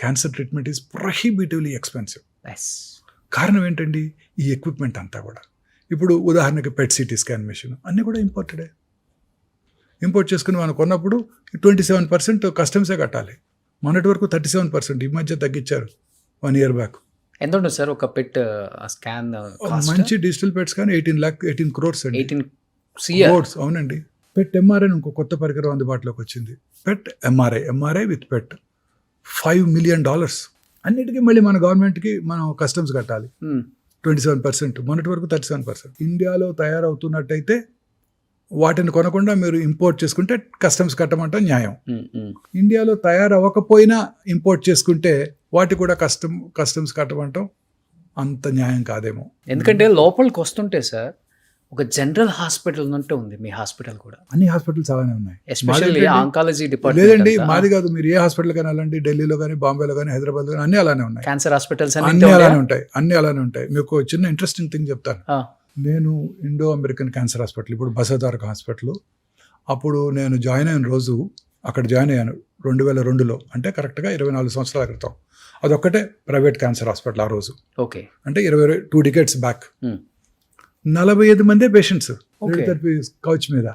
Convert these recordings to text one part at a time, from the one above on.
Cancer treatment is prohibitively expensive. Yes. కారణం ఏంటండి? ఈ ఎక్విప్మెంట్ అంతా కూడా. ఇప్పుడు ఉదాహరణకి పెట్ సిటీ స్కాన్ మెషిన్ అన్నీ కూడా ఇంపోర్టెడే. ఇంపోర్ట్ చేసుకుని మనం కొన్నప్పుడు 27% కస్టమ్సే కట్టాలి. మొన్నటి వరకు 37%, ఈ మధ్య తగ్గించారు 1 year బ్యాక్. ఎంత ఉంటుంది సార్ ఒక పెట్ స్కాన్? మంచి డిజిటల్ పెట్స్ కానీ 18 crores అండి. 18 crores. అవునండి. పెట్ ఎంఆర్ఐ ఇంకో కొత్త పరికరం అందుబాటులోకి వచ్చింది. పెట్ ఎంఆర్ఐ విత్ పెట్ $5 million. అన్నిటికీ మళ్ళీ మన గవర్నమెంట్కి మనం కస్టమ్స్ కట్టాలి 27%. మొన్నటి వరకు 37%. ఇండియాలో తయారవుతున్నట్టయితే వాటిని కొనకుండా మీరు ఇంపోర్ట్ చేసుకుంటే కస్టమ్స్ కట్టమంటే న్యాయం. ఇండియాలో తయారవ్వకపోయినా ఇంపోర్ట్ చేసుకుంటే వాటి కూడా కస్టమ్స్ కట్టమంటాం అంత న్యాయం కాదేమో. ఎందుకంటే లోపలికి వస్తుంటే సార్ ఒక జనరల్ హాస్పిటల్ ఉన్నట్టు ఉంది మీ హాస్పిటల్ కూడా. అన్ని హాస్పిటల్స్ అలానే ఉన్నాయి. Especially oncology department. లేదండి, మాది కాదు. మీరు ఏ హాస్పిటల్ కానీ వెళ్ళండి, ఢిల్లీలో కానీ, బాంబేలో కానీ, హైదరాబాద్లో కానీ అన్ని అలానే ఉన్నాయి. క్యాన్సర్ హాస్పిటల్స్ అన్ని అలానే ఉంటాయి. మీకు చిన్న ఇంట్రెస్టింగ్ థింగ్ చెప్తాను. నేను ఇండో అమెరికన్ క్యాన్సర్ హాస్పిటల్, ఇప్పుడు బసవతారక హాస్పిటల్, అప్పుడు నేను జాయిన్ అయిన రోజు అక్కడ జాయిన్ అయ్యాను 2002లో, అంటే కరెక్ట్గా 24 సంవత్సరాల క్రితం. అదొక్కటే ప్రైవేట్ క్యాన్సర్ హాస్పిటల్ ఆ రోజు. ఓకే. అంటే 2 decades బ్యాక్. 45 మందే పేషెంట్స్ రేడియోథెరపీ కౌచ్ మీద.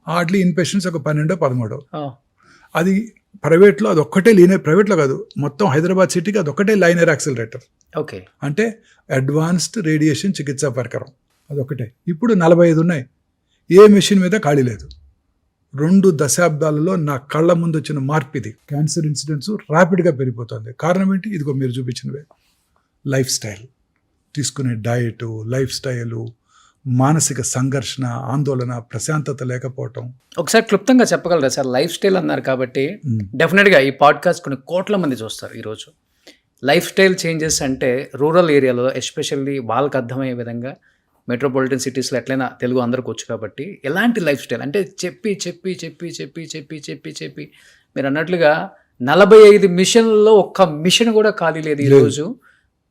హార్డ్లీ ఇన్ పేషెంట్స్ ఒక 12-13. అది ప్రైవేట్లో అదొక్కటే లీనియర్, ప్రైవేట్లో కాదు మొత్తం హైదరాబాద్ సిటీకి అదొక్కటే లైనర్ యాక్సిలరేటర్. ఓకే. అంటే అడ్వాన్స్డ్ రేడియేషన్ చికిత్సా పరికరం అదొక్కటే. ఇప్పుడు 45 ఉన్నాయి. ఏ మెషిన్ మీద ఖాళీ లేదు. 2 దశాబ్దాలలో నా కళ్ళ ముందు వచ్చిన మార్పు ఇది. క్యాన్సర్ ఇన్సిడెంట్స్ ర్యాపిడ్గా పెరిగిపోతుంది. కారణం ఏంటి? ఇదిగో మీరు చూపించినవే. లైఫ్ స్టైల్, తీసుకునే డయటు, లైఫ్ స్టైలు, మానసిక సంఘర్షణ, ఆందోళన, ప్రశాంతత లేకపోవటం. ఒకసారి క్లుప్తంగా చెప్పగలరా సార్? లైఫ్ స్టైల్ అన్నారు కాబట్టి డెఫినెట్గా ఈ పాడ్కాస్ట్ కొన్ని కోట్ల మంది చూస్తారు ఈరోజు. లైఫ్ స్టైల్ చేంజెస్ అంటే రూరల్ ఏరియాలో ఎస్పెషల్లీ వాళ్ళకి అర్థమయ్యే విధంగా, మెట్రోపాలిటన్ సిటీస్లో ఎట్లయినా తెలుగు అందరికి వచ్చు కాబట్టి ఎలాంటి లైఫ్ స్టైల్ అంటే చెప్పి మీరు అన్నట్లుగా 45 మిషన్లలో ఒక్క మిషన్ కూడా ఖాళీ లేదు ఈరోజు.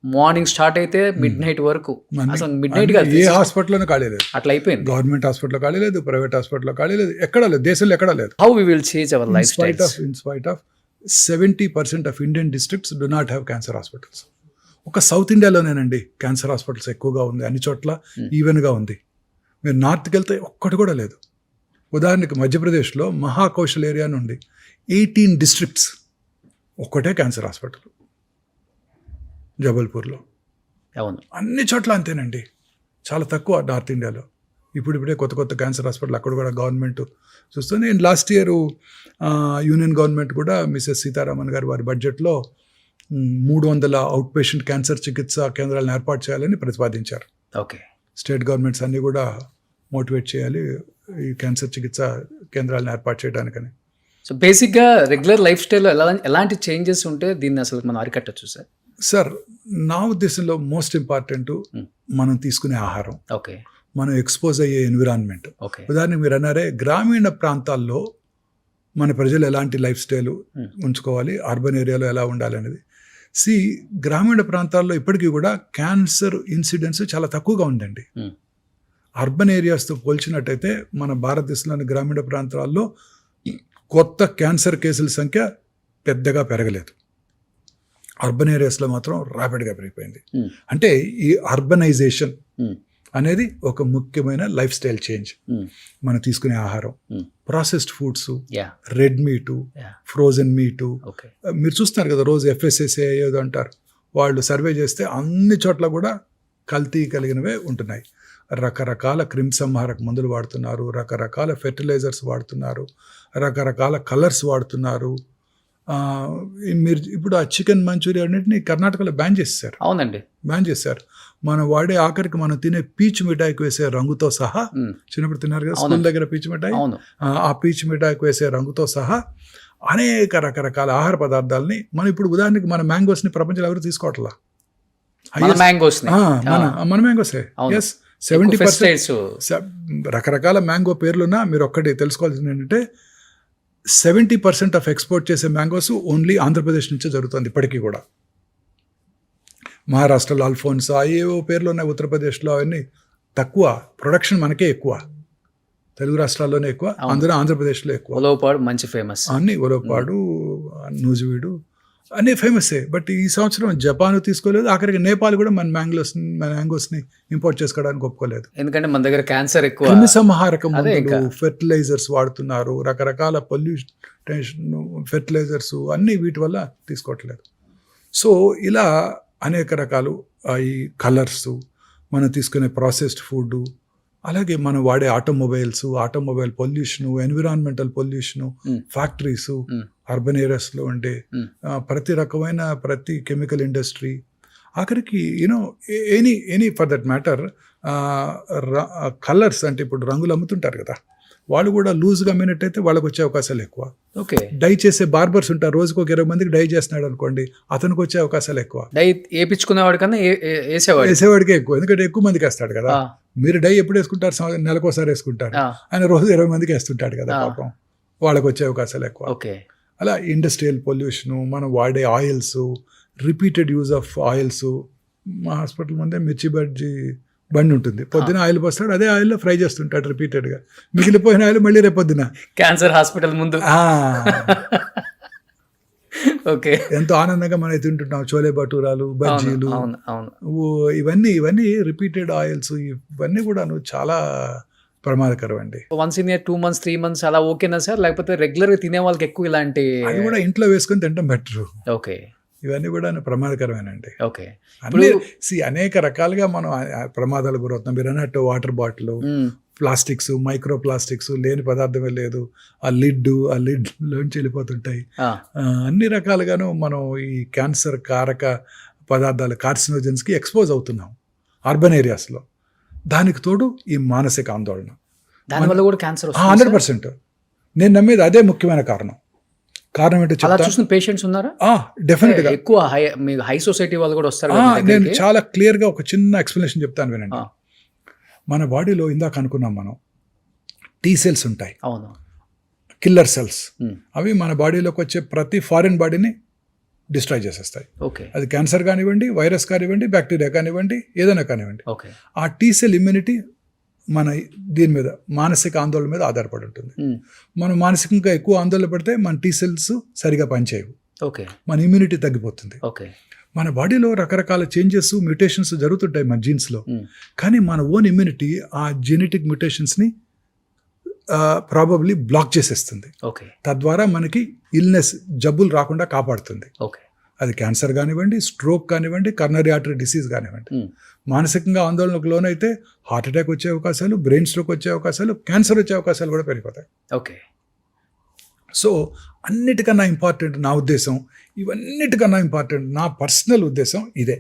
మార్నింగ్ స్టార్ట్ అయితే మిడ్ నైట్ వరకు. అసలు మిడ్ నైట్ కాదు, ఏ హాస్పిటల్లోనే ఖాళీ లేదు. అట్లా అయిపోయింది. గవర్నమెంట్ హాస్పిటల్లో ఖాళీ లేదు, ప్రైవేట్ హాస్పిటల్లో ఖాళీ లేదు, ఎక్కడా లేదు, దేశంలో ఎక్కడా లేదు. How we will change our lifestyle? In spite of 70% of Indian districts do not have cancer hospitals. ఒక సౌత్ ఇండియాలోనేనండి క్యాన్సర్ హాస్పిటల్స్ ఎక్కువగా ఉంది. అన్ని చోట్ల ఈవెన్గా ఉంది. మీరు నార్త్కి వెళ్తే ఒక్కటి కూడా లేదు. ఉదాహరణకి మధ్యప్రదేశ్లో మహాకౌశల్ ఏరియా నుండి 18 districts ఒక్కటే క్యాన్సర్ హాస్పిటల్. జబల్పూర్లో. అవును, అన్ని చోట్ల అంతేనండి. చాలా తక్కువ నార్త్ ఇండియాలో. ఇప్పుడిప్పుడే కొత్త క్యాన్సర్ హాస్పిటల్ అక్కడ కూడా గవర్నమెంట్ చూస్తుంది. లాస్ట్ ఇయర్ యూనియన్ గవర్నమెంట్ కూడా మిసెస్ సీతారామన్ గారు వారి బడ్జెట్లో 300 అవుట్ పేషెంట్ క్యాన్సర్ చికిత్సా కేంద్రాలను ఏర్పాటు చేయాలని ప్రతిపాదించారు. ఓకే. స్టేట్ గవర్నమెంట్స్ అన్నీ కూడా మోటివేట్ చేయాలి ఈ క్యాన్సర్ చికిత్సా కేంద్రాలను ఏర్పాటు చేయడానికని. సో బేసిక్గా రెగ్యులర్ లైఫ్ స్టైల్లో ఎలాంటి చేంజెస్ ఉంటే దీన్ని అసలు మనం అరికట్టచ్చు సార్? సార్, నా ఉద్దేశంలో మోస్ట్ ఇంపార్టెంట్ మనం తీసుకునే ఆహారం, ఓకే, మనం ఎక్స్పోజ్ అయ్యే ఎన్విరాన్మెంట్. ఓకే. ఉదాహరణకు మీరు అన్నారే గ్రామీణ ప్రాంతాల్లో మన ప్రజలు ఎలాంటి లైఫ్ స్టైల్ ఉంచుకోవాలి, అర్బన్ ఏరియాలో ఎలా ఉండాలి అనేది. గ్రామీణ ప్రాంతాల్లో ఇప్పటికీ కూడా క్యాన్సర్ ఇన్సిడెన్స్ చాలా తక్కువగా ఉందండి. అర్బన్ ఏరియాస్తో పోల్చినట్టయితే మన భారతదేశంలోని గ్రామీణ ప్రాంతాల్లో కొత్త క్యాన్సర్ కేసుల సంఖ్య పెద్దగా పెరగలేదు. అర్బన్ ఏరియాస్లో మాత్రం ర్యాపిడ్గా పెరిగిపోయింది. అంటే ఈ అర్బనైజేషన్ అనేది ఒక ముఖ్యమైన లైఫ్ స్టైల్ చేంజ్. మనం తీసుకునే ఆహారం, processed foods, red meat, frozen meat. మీరు చూస్తున్నారు కదా రోజు FSSAI ఏదో అంటారు, వాళ్ళు సర్వే చేస్తే అన్ని చోట్ల కూడా కల్తీ కలిగినవే ఉంటున్నాయి. రకరకాల క్రిమిసంహారక మందులు వాడుతున్నారు, రకరకాల ఫెర్టిలైజర్స్ వాడుతున్నారు, రకరకాల కలర్స్ వాడుతున్నారు. మీరు ఇప్పుడు ఆ చికెన్ మంచూరియా అన్నింటినీ కర్ణాటకలో బ్యాన్ చేశారు. అవునండి, బ్యాన్ చేశారు. మనం వాడే ఆఖరికి మనం తినే పీచ్ మిఠాయికి వేసే రంగుతో సహా, చిన్నప్పుడు తిన్నారు కదా స్కూల్ దగ్గర పీచ్ మిఠాయి, ఆ పీచ్ మిఠాయికి వేసే రంగుతో సహా అనేక రకరకాల ఆహార పదార్థాలని మనం ఇప్పుడు ఉదాహరణకి మన మ్యాంగోస్ని ప్రపంచంలో ఎవరు తీసుకోవట్లా. మన మ్యాంగోసే. ఎస్, 70% రకరకాల మ్యాంగో పేర్లున్నా మీరు ఒక్కటి తెలుసుకోవాల్సింది ఏంటంటే 70% ఆఫ్ ఎక్స్పోర్ట్ చేసే మ్యాంగోస్ ఓన్లీ ఆంధ్రప్రదేశ్ నుంచే జరుగుతుంది ఇప్పటికీ కూడా. మహారాష్ట్రలో అల్ఫోన్సా ఏవో పేర్లు ఉన్నాయి, ఉత్తరప్రదేశ్లో అవన్నీ తక్కువ. ప్రొడక్షన్ మనకే ఎక్కువ, తెలుగు రాష్ట్రాల్లోనే ఎక్కువ, అందులో ఆంధ్రప్రదేశ్లో ఎక్కువ. ఉలవపాడు మంచి ఫేమస్. అన్ని ఉలవపాడు, నూజివీడు అన్నీ ఫేమసే. బట్ ఈ సంవత్సరం జపాన్ తీసుకోలేదు, ఆఖరికి నేపాల్ కూడా మన మ్యాంగోస్ని ఇంపోర్ట్ చేసుకోవడానికి ఒప్పుకోలేదు. ఎందుకంటే మన దగ్గర క్యాన్సర్ ఎక్కువ. క్రిమి సంహారక మందులు, ఫెర్టిలైజర్స్ వాడుతున్నారు, రకరకాల పొల్యూషన్ ఫెర్టిలైజర్స్ అన్నీ వీటి వల్ల తీసుకోవట్లేదు. సో ఇలా అనేక రకాలు ఈ కలర్స్, మనం తీసుకునే ప్రాసెస్డ్ ఫుడ్, అలాగే మనం వాడే automobile pollution, environmental pollution, factories, urban ఏరియాస్లో ఉండే ప్రతి రకమైన ప్రతి కెమికల్ ఇండస్ట్రీ, ఆఖరికి you know any for that matter colours అంటే ఇప్పుడు రంగులు అమ్ముతుంటారు కదా, వాళ్ళు కూడా లూజ్గా అమ్మినట్టయితే వాళ్ళకి వచ్చే అవకాశాలు ఎక్కువ. ఓకే, డై చేసే బార్బర్స్ ఉంటారు, రోజుకు ఒక 20 మందికి డై చేస్తున్నాడు అనుకోండి, అతనికి వచ్చే అవకాశాలు ఎక్కువ. డై వేయించుకునేవాడి కన్నా వేసేవాడికే ఎక్కువ, ఎందుకంటే ఎక్కువ మందికి వేస్తాడు కదా. మీరు డై ఎప్పుడు వేసుకుంటారు? నెలకోసారి వేసుకుంటారు, ఆయన రోజు 20 మందికి వేస్తుంటాడు కదా, పాపం వాళ్ళకి వచ్చే అవకాశాలు ఎక్కువ. ఓకే, అలా ఇండస్ట్రియల్ పొల్యూషను, మనం వాడే oils, repeated use of oils. మా హాస్పిటల్ ముందే మిర్చి బజ్జీ బండి ఉంటుంది, పొద్దున ఆయిల్ పోస్తాడు, అదే ఆయిల్లో ఫ్రై చేస్తుంటాడు రిపీటెడ్గా, మిగిలిపోయిన ఆయిల్ మళ్ళీ రేపొద్దున క్యాన్సర్ హాస్పిటల్ ముందు. ఓకే, ఎంతో ఆనందంగా మనం తింటుంటాం చోలే భటూరాలు, బజ్జీలు, ఇవన్నీ రిపీటెడ్ ఆయిల్స్, ఇవన్నీ కూడా చాలా ప్రమాదకరం అండి. వన్స్ ఇన్ 2 months 3 months అలా ఓకేనా సార్? లేకపోతే రెగ్యులర్గా తినే వాళ్ళకి ఎక్కువ ఇలాంటి అది కూడా ఇంట్లో వేసుకొని తినడం బెటర్. ఓకే, ఇవన్నీ కూడా ప్రమాదకరమేనండి. ఓకే, అన్ని అనేక రకాలుగా మనం ప్రమాదాలు గురవుతున్నాం. మీరు అన్నట్టు water bottle, plastics, micro plastics, లేని పదార్థమే లేదు, ఆ లిడ్లోంచి వెళ్ళిపోతుంటాయి. అన్ని రకాలుగాను మనం ఈ క్యాన్సర్ కారక పదార్థాలు, కార్సినోజన్స్కి ఎక్స్పోజ్ అవుతున్నాం అర్బన్ ఏరియాస్లో. దానికి తోడు ఈ మానసిక ఆందోళన, దానివల్ల కూడా క్యాన్సర్ 100%. నేను నమ్మేది అదే ముఖ్యమైన కారణం ఏంటో చూసిన పేషెంట్స్ ఉన్నారా? డెఫినెట్ గా ఎక్కువ హై సొసైటీ వాళ్ళు కూడా వస్తారు. నేను చాలా క్లియర్ గా ఒక చిన్న ఎక్స్ప్లెనేషన్ చెప్తాను వినండి. మన బాడీలో ఇందాక అనుకున్నాం మనం టీ సెల్స్ ఉంటాయి, అవును, కిల్లర్ సెల్స్. అవి మన బాడీలోకి వచ్చే ప్రతి ఫారిన్ బాడీని డిస్ట్రాయ్ చేసేస్తాయి. ఓకే, అది క్యాన్సర్ కానివ్వండి, వైరస్ కానివ్వండి, బ్యాక్టీరియా కానివ్వండి, ఏదైనా కానివ్వండి. ఓకే, ఆ టీ సెల్ ఇమ్యూనిటీ మన దీని మీద, మానసిక ఆందోళన మీద ఆధారపడి ఉంటుంది. మనం మానసికంగా ఎక్కువ ఆందోళన పడితే మన టీ సెల్స్ సరిగా పనిచేయవు, ఓకే, మన ఇమ్యూనిటీ తగ్గిపోతుంది. ఓకే, మన బాడీలో రకరకాల చేంజెస్, మ్యూటేషన్స్ జరుగుతుంటాయి మన జీన్స్లో, కానీ మన ఓన్ ఇమ్యూనిటీ ఆ జెనెటిక్ మ్యూటేషన్స్ని ప్రాబబ్లీ బ్లాక్ చేసేస్తుంది. ఓకే, తద్వారా మనకి ఇల్నెస్, జబ్బులు రాకుండా కాపాడుతుంది. ఓకే, అది క్యాన్సర్ కానివ్వండి, స్ట్రోక్ కానివ్వండి, కర్నరీ ఆర్టరీ డిసీజ్ కానివ్వండి. మానసికంగా ఆందోళనకు లోనైతే హార్ట్ అటాక్ వచ్చే అవకాశాలు, బ్రెయిన్ స్ట్రోక్ వచ్చే అవకాశాలు, క్యాన్సర్ వచ్చే అవకాశాలు కూడా పెరిగిపోతాయి. ఓకే, సో అన్నిటికన్నా ఇంపార్టెంట్ నా ఉద్దేశం, ఇవన్నిటికన్నా ఇంపార్టెంట్ నా పర్సనల్ ఉద్దేశం ఇదే.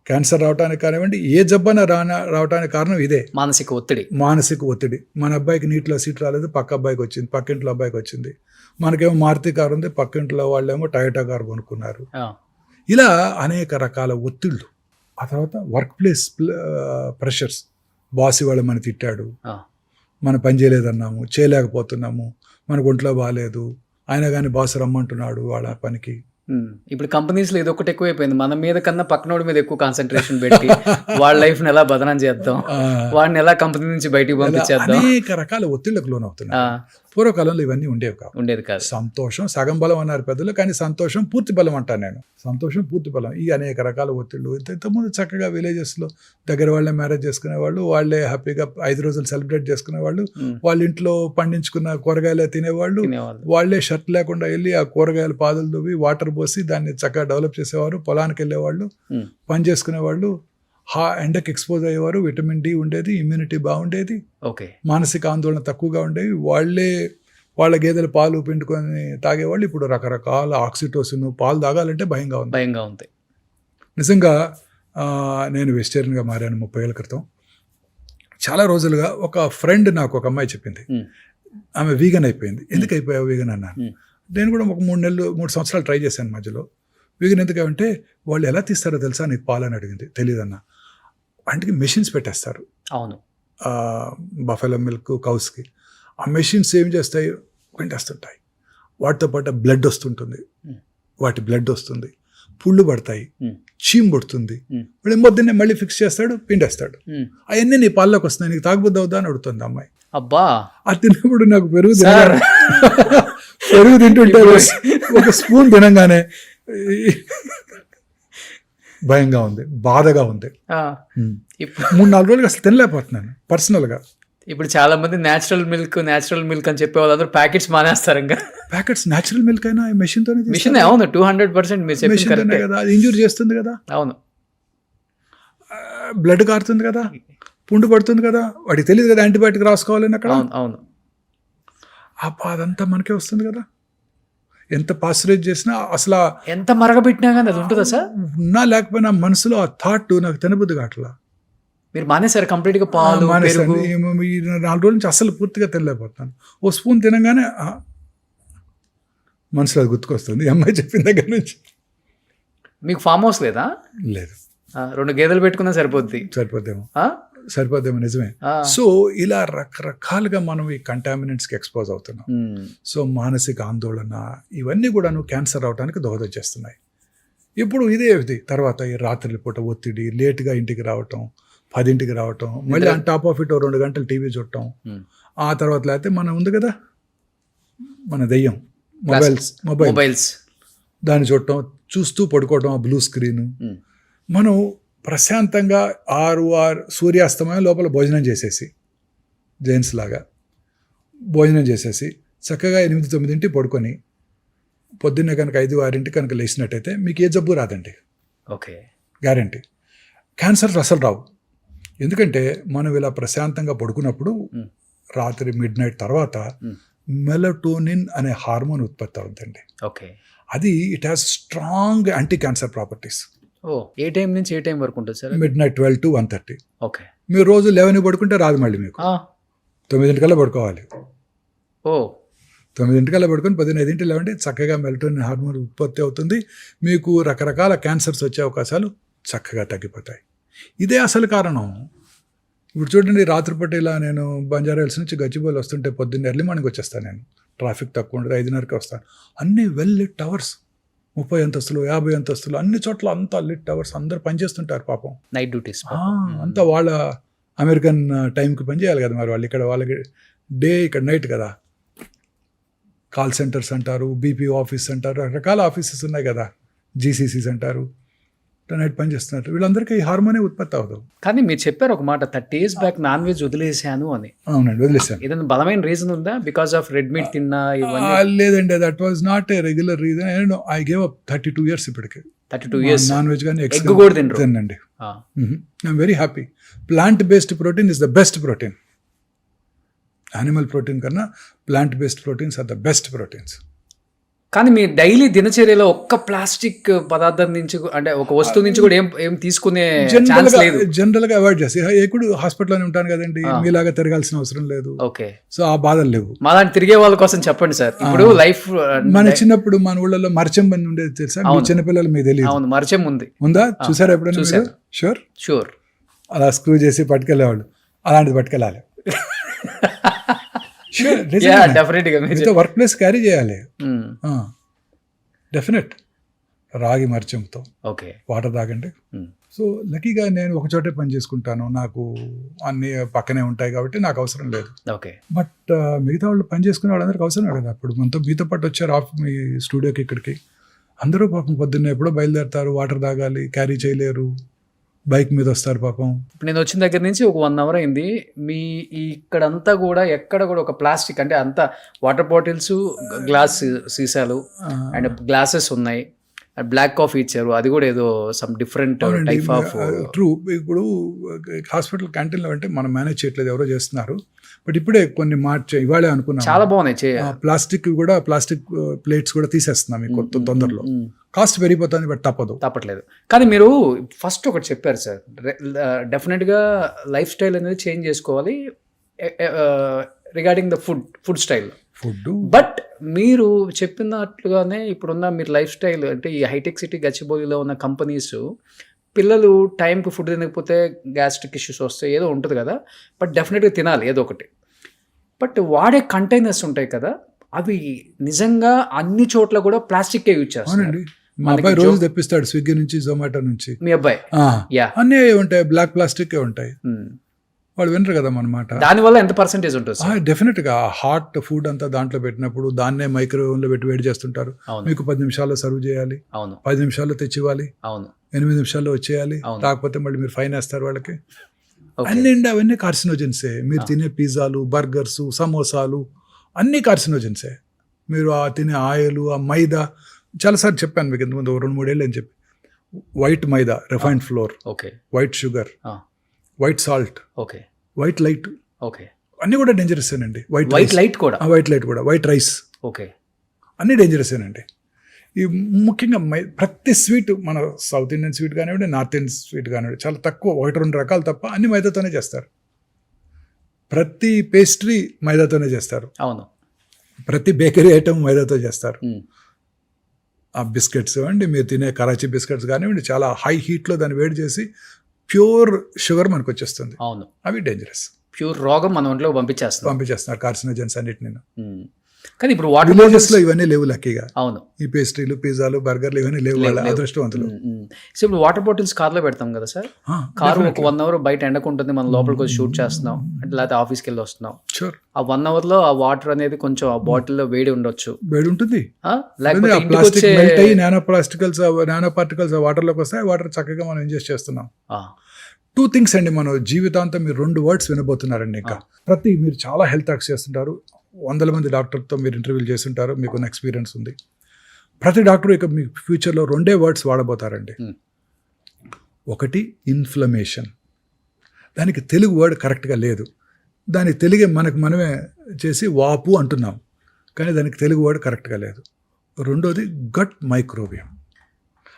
క్యాన్సర్ రావడానికి కానివ్వండి, ఏ జబ్బన రావడానికి కారణం ఇదే, మానసిక ఒత్తిడి. మన అబ్బాయికి నీటిలో సీట్ రాలేదు, పక్క అబ్బాయికి వచ్చింది, పక్కింట్లో అబ్బాయికి వచ్చింది. మనకేమో మారుతి కారు ఉంది, పక్కింట్లో వాళ్ళేమో టయోటా కారు కొనుక్కున్నారు. ఇలా అనేక రకాల ఒత్తిళ్ళు. ఆ తర్వాత వర్క్ ప్లేస్ ప్రెషర్స్, బాస్ ఇవాళ మన తిట్టాడు, మన పని చేయలేదన్నాము, చేయలేకపోతున్నాము, మనకు ఒంట్లో బాగాలేదు, అయినా కానీ బాస్ రమ్మంటున్నాడు వాళ్ళ పనికి. ఇప్పుడు కంపెనీస్లో ఇది ఒకటి ఎక్కువైపోయింది, మన మీద కన్నా పక్కనోడి మీద ఎక్కువ కాన్సన్ట్రేషన్ పెట్టి వాళ్ళ లైఫ్ని ఎలా బదనం చేద్దాం, వాడిని ఎలా కంపెనీ నుంచి బయటికి పంపించేద్దాం, అనేక రకాల ఒత్తిళ్లకు లోనవుతున్నాయి. పూర్వకాలంలో ఇవన్నీ ఉండేది కాదు. సంతోషం సగం బలం అన్నారు పెద్దలు, కానీ సంతోషం పూర్తి బలం అంటాను నేను. సంతోషం పూర్తి బలం. ఈ అనేక రకాల ఒత్తిళ్ళు. ఇంతకుముందు చక్కగా విలేజెస్లో దగ్గర వాళ్ళే మ్యారేజ్ చేసుకునేవాళ్ళు, వాళ్ళే హ్యాపీగా 5 రోజులు సెలబ్రేట్ చేసుకునేవాళ్ళు, వాళ్ళ ఇంట్లో పండించుకున్న కూరగాయలే తినేవాళ్ళు, వాళ్ళే షర్ట్ లేకుండా వెళ్ళి ఆ కూరగాయల పాదులు దువ్వి వాటర్ పోసి దాన్ని చక్కగా డెవలప్ చేసేవారు, పొలానికి వెళ్ళేవాళ్ళు, పని చేసుకునేవాళ్ళు, ఎండకి ఎక్స్పోజ్ అయ్యేవారు, విటమిన్ డి ఉండేది, ఇమ్యూనిటీ బాగుండేది, ఓకే, మానసిక ఆందోళన తక్కువగా ఉండేవి. వాళ్ళ గేదెలు పాలు పిండుకొని తాగేవాళ్ళు. ఇప్పుడు రకరకాల ఆక్సిటోసిన్, పాలు తాగాలంటే భయంగా ఉంది. నిజంగా నేను వెజిటేరియన్గా మారాను 30 ఏళ్ళ క్రితం. చాలా రోజులుగా ఒక ఫ్రెండ్ నాకు ఒక అమ్మాయి చెప్పింది, ఆమె వీగన్ అయిపోయింది. ఎందుకు అయిపోయావు వీగన్ అన్నాను. నేను కూడా ఒక 3 సంవత్సరాలు ట్రై చేశాను మధ్యలో. వీగన్ ఎందుకంటే వాళ్ళు ఎలా తీస్తారో తెలుసా నీకు పాలు అని అడిగింది. తెలియదన్నా. వాటికి మెషిన్స్ పెట్టేస్తారు, అవును, బఫెలో మిల్క్ కౌస్కి. ఆ మెషిన్స్ ఏం చేస్తాయి, పిండేస్తుంటాయి. వాటితో పాటు బ్లడ్ వస్తుంటుంది, వాటి బ్లడ్ వస్తుంది, పుళ్ళు పడతాయి, చీమ్ పడుతుంది, పొద్దున్నే మళ్ళీ ఫిక్స్ చేస్తాడు, పిండేస్తాడు. అవన్నీ నీ పాల్లోకి వస్తున్నాయి, నీకు తాగుబుద్ది అవుతా అని అడుగుతుంది అమ్మాయి. అబ్బా, అది తిన్నప్పుడు నాకు పెరుగు తింటుంటే ఒక స్పూన్ తినంగానే భయంగా ఉంది, బాధగా ఉంది. ఆ, ఇప్పుడు 3-4 రోజులుగా అసలు తినలేకపోతున్నాను పర్సనల్గా. ఇప్పుడు చాలా మంది న్యాచురల్ మిల్క్ అని చెప్పే వాళ్ళందరూ ప్యాకెట్స్ మానేస్తారు. ఇంకా ప్యాకెట్స్ న్యాచురల్ మిల్క్ అయినా మెషిన్తోనే మిషన్, అవును 200% మీరు చెప్పింది మెషిన్తోనే కరెక్టే. కదా, అది ఇంజూర్ చేస్తుంది కదా, అవును, బ్లడ్ కారుతుంది కదా, పుండు పడుతుంది కదా, వాడికి తెలియదు కదా యాంటీబయాటిక్ రాసుకోవాలని అక్కడ. అవును, అవును. ఆ బాధ అంతా మనకే వస్తుంది కదా. ఎంత పాస్చరైజ్ చేసినా అసలు ఎంత మరగబెట్టినా కానీ అది ఉంటుందా సార్? ఉన్నా లేకపోయినా మనసులో ఆ థాట్ నాకు తినబుద్ధి కావట్లా. మీరు మానేశారు కంప్లీట్ గా పాలు, మానేశాను. పెరుగు? ఈ 4 రోజుల నుంచి అసలు పూర్తిగా తినలేకపోతున్నాను. ఓ స్పూన్ తినగానే మనసులో అది గుర్తుకొస్తుంది ఈ అమ్మాయి చెప్పిన దగ్గర నుంచి. మీకు ఫామ్ హౌస్ లేదా? లేదు. 2 గేదెలు పెట్టుకున్నా సరిపోద్ది. సరిపోద్దేమో, ఆ? సరిపోద్దేమో, నిజమే. ఆ. సో ఇలా రకరకాలుగా మనం ఈ కంటామినెంట్స్కి ఎక్స్పోజ్ అవుతున్నాం. సో మానసిక ఆందోళన ఇవన్నీ కూడాను క్యాన్సర్ అవడానికి దోహదం చేస్తున్నాయి. ఇప్పుడు ఇది తర్వాత ఈ రాత్రి పూట ఒత్తిడి, లేట్గా ఇంటికి రావటం, 10ంటికి రావటం, మళ్ళీ ఆన్ టాప్ ఆఫ్ ఇట్ 2 గంటలు టీవీ చూడటం, ఆ తర్వాత లేకపోతే మనం ఉంది కదా మన దెయ్యం మొబైల్స్, దాన్ని చూడటం, చూస్తూ పడుకోవటం, ఆ బ్లూ స్క్రీన్. మనం ప్రశాంతంగా 6 సూర్యాస్తమయం లోపల భోజనం చేసేసి, జైన్స్ లాగా భోజనం చేసేసి చక్కగా 8-9 పడుకొని పొద్దున్నే కనుక 5-6 కనుక లేచినట్టయితే మీకు ఏ జబ్బు రాదండి. Okay, guarantee. క్యాన్సర్స్ అసలు రావు. ఎందుకంటే మనం ఇలా ప్రశాంతంగా పడుకున్నప్పుడు రాత్రి మిడ్నైట్ తర్వాత మెలటోనిన్ అనే హార్మోన్ ఉత్పత్తి అవుతుందండి. ఓకే, అది it has strong anti cancer properties. ఓ, ఏ టైం నుంచి ఏ టైం వరకు ఉంటుంది సార్? Midnight 12 to 1:30. ఓకే, మీరు రోజు 11 పడుకుంటే రాదు, మళ్ళీ మీకు 9 పడుకోవాలి. ఓ, 9 పడుకొని 15 లేవండి, చక్కగా మెలటోనిన్ హార్మోన్ ఉత్పత్తి అవుతుంది. మీకు రకరకాల క్యాన్సర్స్ వచ్చే అవకాశాలు చక్కగా తగ్గిపోతాయి. ఇదే అసలు కారణం. ఇప్పుడు చూడండి, రాత్రిపూట ఇలా నేను బంజారాహిల్స్ నుంచి గచ్చిబౌలి వస్తుంటే పొద్దున్న ఎర్లీ మార్నింగ్ వచ్చేస్తాను. నేను ట్రాఫిక్ తక్కువ ఉండదు, 5:30కి వస్తాను. అన్నీ వెల్ లిట్ టవర్స్, 30 అంతస్తులు, 50 అంతస్తులు, అన్ని చోట్ల అంతా లిట్ టవర్స్, అందరు పనిచేస్తుంటారు పాపం. నైట్ డ్యూటీస్ అంతా వాళ్ళ అమెరికన్ టైంకి పనిచేయాలి కదా మరి వాళ్ళు. ఇక్కడ వాళ్ళకి డే, ఇక్కడ నైట్ కదా. కాల్ సెంటర్స్ అంటారు, బీపీ ఆఫీస్ అంటారు, రకరకాల ఆఫీసెస్ ఉన్నాయి కదా, జీసీసీస్ అంటారు, నైట్ పని చేస్తున్నారు. వీళ్ళందరికీ ఈ హార్మోనే ఉత్పత్తి అవ్వదు. కానీ మీరు చెప్పారు ఒక మాట, 30 years బ్యాక్ నాన్ వెజ్ వదిలేసాను అని. అవునండి, వదిలేసాను. ఏదైనా బలమైన రీజన్ ఉందా? బికాస్ ఆఫ్ రెడ్ మీట్ తిన్నా ఇవన్నీ? లేదండి, that was not a regular reason. I gave up 32 years ఇప్పటికి. 32 years నాన్ వెజ్ కానీ ఎగ్ కూడా తినండి. I'm very happy. Plant based protein is the best protein. Animal protein కన్నా plant based proteins are the best proteins. కానీ మీ daily దినచర్యలో ఒక్క plastic పదార్థం నుంచి, అంటే ఒక వస్తువు నుంచి కూడా ఏం తీసుకునే ఛాన్స్ లేదు. జనరల్ గా అవాయిడ్ చేసి, ఎప్పుడు హాస్పిటల్లోనే ఉంటాను కదండి, మీలాగా తిరగాల్సిన అవసరం లేదు. ఓకే, సో ఆ బాధలు లేవు. మా దాన్ని తిరిగే వాళ్ళ కోసం చెప్పండి సార్. ఇప్పుడు లైఫ్, మన చిన్నప్పుడు మన ఊళ్ళలో మరచెం బండి ఉండేది తెలుసా? చిన్నపిల్లలు మీకు తెలియదు. అవును, మరచెం ఉంది. ఉందా? చూసారా ఎప్పుడైనా? షూర్. అలా స్క్రూ చేసి పట్టుకెళ్ళేవాళ్ళు. అలాంటిది పట్టుకెళ్ళాలి. వర్క్ ప్లేస్ క్యారీ చేయాలి. డెఫినెట్. రాగి మర్చంతో ఓకే, వాటర్ తాగండి. సో లక్కీగా నేను ఒక చోటే పని చేసుకుంటాను, నాకు అన్ని పక్కనే ఉంటాయి కాబట్టి నాకు అవసరం లేదు. ఓకే, బట్ మిగతా వాళ్ళు పని చేసుకునే వాళ్ళందరికీ అవసరమే కదా. ఇప్పుడు మీతో పాటు వచ్చారు మీ స్టూడియోకి, ఇక్కడికి అందరూ పాపం పొద్దున్నే ఎప్పుడో బయలుదేరుతారు, వాటర్ తాగాలి, క్యారీ చేయలేరు, బైక్ మీద వస్తారు పాపం. ఇప్పుడు నేను వచ్చిన దగ్గర నుంచి ఒక 1 hour అయింది. మీ ఇక్కడంతా కూడా ఎక్కడ కూడా ఒక ప్లాస్టిక్, అంటే అంతా వాటర్ బాటిల్స్, గ్లాస్ సీసాలు అండ్ గ్లాసెస్ ఉన్నాయి. బ్లాక్ కాఫీ ఇచ్చారు, అది కూడా ఏదో some different type of. True. ఇప్పుడు హాస్పిటల్ క్యాంటీన్లో అంటే మనం మేనేజ్ చేయట్లేదు, ఎవరో చేస్తున్నారు. బట్ ఇప్పుడే కొన్ని ఇవాళే అనుకున్నాం, చాలా బాగున్నాయి. ప్లాస్టిక్ ప్లేట్స్ కూడా తీసేస్తున్నాం మీకు తొందరలో. కాస్ట్ పెరిగిపోతుంది, బట్ తప్పట్లేదు. కానీ మీరు ఫస్ట్ ఒకటి చెప్పారు సార్, డెఫినెట్గా లైఫ్ స్టైల్ అనేది చేంజ్ చేసుకోవాలి regarding the food style. But మీరు చెప్పినట్లుగానే ఇప్పుడున్న మీరు లైఫ్ స్టైల్, అంటే ఈ హైటెక్ సిటీ గచ్చిబౌలిలో ఉన్న కంపెనీస్, పిల్లలు టైంకి ఫుడ్ తినకపోతే గ్యాస్ట్రిక్ ఇష్యూస్ వస్తాయి, ఏదో ఉంటుంది కదా. బట్ డెఫినెట్గా తినాలి ఏదో ఒకటి. బట్ వాడే కంటైనర్స్ ఉంటాయి కదా, అవి నిజంగా అన్ని చోట్ల కూడా ప్లాస్టిక్ యూజ్ చేస్తారు. మా అబ్బాయి రోజు తెప్పిస్తాడు స్విగ్గీ నుంచి, జొమాటో నుంచి. మీ అబ్బాయి? అన్నీ ఉంటాయి, బ్లాక్ ప్లాస్టిక్ ఉంటాయి. వాళ్ళు వినరు కదా మన మాట. దానివల్ల ఎంత పర్సెంటేజ్ ఉంటుంది సార్? డెఫినెట్గా హాట్ ఫుడ్ అంతా దాంట్లో పెట్టినప్పుడు దాన్నే మైక్రోవేవ్లో పెట్టి వేడి చేస్తుంటారు. అవును మీకు 10 నిమిషాల్లో సర్వ్ చేయాలి, అవును 10 నిమిషాల్లో తెచ్చివ్వాలి, అవును 8 నిమిషాల్లో వచ్చేయాలి. అవును. కాకపోతే మళ్ళీ మీరు ఫైన్ వేస్తారు వాళ్ళకి. ఓకే అవన్నీ కార్సినోజెన్సే. మీరు తినే పిజ్జాలు, బర్గర్స్, సమోసాలు అన్నీ కార్సినోజెన్సే. మీరు ఆ తినే ఆయిల్, ఆ మైదా, చాలాసార్లు చెప్పాను మీకు ఇంతకుముందు 2-3 ఏళ్ళు అని చెప్పి. White maida, refined flour, okay white sugar, white salt, okay white light, okay అన్నీ కూడా డేంజరస్ అండి. వైట్ లైట్ కూడా, వైట్ లైట్ కూడా, వైట్ రైస్, ఓకే అన్నీ డేంజరస్ అండి. ఈ ముఖ్యంగా ప్రతి స్వీట్, మన సౌత్ ఇండియన్ స్వీట్ కానివ్వండి, నార్త్ ఇండియన్ స్వీట్ కానివ్వండి, చాలా తక్కువ 1-2 రకాలు తప్ప అన్ని మైదాతోనే చేస్తారు. ప్రతి పేస్ట్రీ మైదాతోనే చేస్తారు. అవును ప్రతి బేకరీ ఐటమ్ మైదాతో చేస్తారు. ఉమ్, ఆ బిస్కెట్స్ అండి, మీరు తినే కరాచీ బిస్కెట్స్ కానివ్వండి, చాలా హై హీట్లో దాన్ని వేడి చేసి ప్యూర్ షుగర్ మనకు వచ్చేస్తుంది. అవును అవి డేంజరస్. ప్యూర్ రోగం మన ఒంట్లో పంపించేస్తున్నారు కార్సినోజన్స్ అన్నిటిని. కానీ ఇప్పుడు వాటర్ విలేజెస్ లో ఇవన్నీ లేవు లక్కీగా. అవును ఈ పేస్ట్రీలు, పిజ్జాలు, బర్గర్లు ఇవన్నీ లేవు. వాళ్ళ అదృష్టవంతులు. సో ఇప్పుడు వాటర్ బాటిల్స్ కార్లో పెడతాం కదా సార్, కారు ఒక 1 అవర్ బయట ఎండకుంటుంది, మనం లోపలికి వచ్చి షూట్ చేస్తున్నాం అంటే, లేకపోతే ఆఫీస్కి వెళ్ళి వస్తున్నాం. షూర్ ఆ 1 అవర్లో ఆ వాటర్ అనేది కొంచెం ఆ బాటిల్లో వేడి ఉండొచ్చు, వేడి ఉంటుంది. లేకపోతే ఇంటికి ప్లాస్టిక్ వచ్చే మెల్ట్ అయ్యి నానో పార్టికల్స్ వాటర్ లోకి వస్తాయి. వాటర్ చక్కగా మనం ఇంజెస్ట్ చేస్తున్నాం. 2 థింగ్స్ అండి, మనం జీవితాంతం మీరు 2 వర్డ్స్ వినబోతున్నారండి. ఇంకా మీరు చాలా హెల్త్ టాక్స్ చేస్తుంటారు, 100 మంది డాక్టర్తో మీరు ఇంటర్వ్యూలు చేస్తుంటారు, మీకున్న ఎక్స్పీరియన్స్ ఉంది. ప్రతి డాక్టర్ ఇక మీ ఫ్యూచర్లో 2 వర్డ్స్ వాడబోతారండి. ఒకటి ఇన్ఫ్లమేషన్. దానికి తెలుగు వర్డ్ కరెక్ట్గా లేదు. దానికి తెలుగే మనమే చేసి వాపు అంటున్నాం, కానీ దానికి తెలుగు వర్డ్ కరెక్ట్గా లేదు. రెండోది గట్ మైక్రోబియం,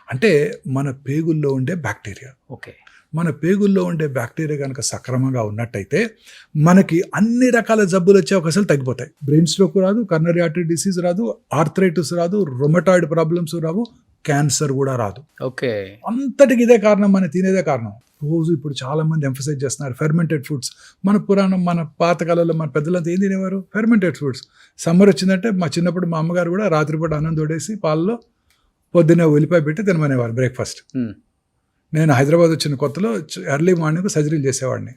అంటే మన పేగుల్లో ఉండే బ్యాక్టీరియా. ఓకే మన పేగుల్లో ఉండే బ్యాక్టీరియా కనుక సక్రమంగా ఉన్నట్టయితే మనకి అన్ని రకాల జబ్బులు వచ్చే అవకాశాలు తగ్గిపోతాయి. బ్రెయిన్ స్ట్రోక్ రాదు, కర్నరీ ఆర్టరీ డిసీజ్ రాదు, ఆర్థరైటిస్ రాదు, రొమటాయిడ్ ప్రాబ్లమ్స్ రావు, క్యాన్సర్ కూడా రాదు. ఓకే అంతటికి ఇదే కారణం, మన తినేదే కారణం. రోజు ఇప్పుడు చాలా మంది ఎంఫసైజ్ చేస్తున్నారు ఫెర్మెంటెడ్ ఫుడ్స్. మన పాతకాలంలో మన పెద్దలంతా ఏం తినేవారు? Fermented foods. సమ్మర్ వచ్చిందంటే మా చిన్నప్పుడు మా అమ్మగారు కూడా రాత్రిపూట అన్నం తోడేసి పాలలో పొద్దున్నే ఉల్లిపాయ పెట్టి తినమనేవారు బ్రేక్ఫాస్ట్. నేను హైదరాబాద్ వచ్చిన కొత్తలో ఎర్లీ మార్నింగ్ సర్జరీలు చేసేవాడిని.